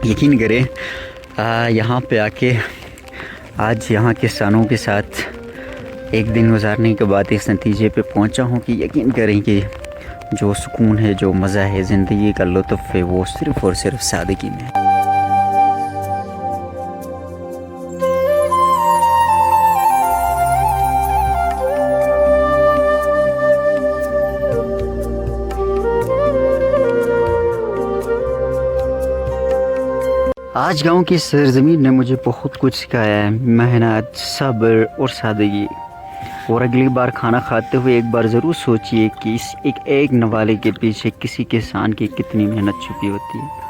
यकीन करें यहाँ पे आके आज यहाँ किसानों के साथ एक दिन गुजारने के बाद इस नतीजे पे पहुँचा हूँ कि यकीन करें कि जो सुकून है, जो मज़ा है, ज़िंदगी का लुत्फ़ है, वो सिर्फ़ और सिर्फ सादगी में है। आज गाँव की सरज़मीन ने मुझे बहुत कुछ सिखाया है। मेहनत, सब्र और सादगी। और अगली बार खाना खाते हुए एक बार ज़रूर सोचिए कि इस एक नवाले के पीछे किसी किसान की कितनी मेहनत छुपी होती है।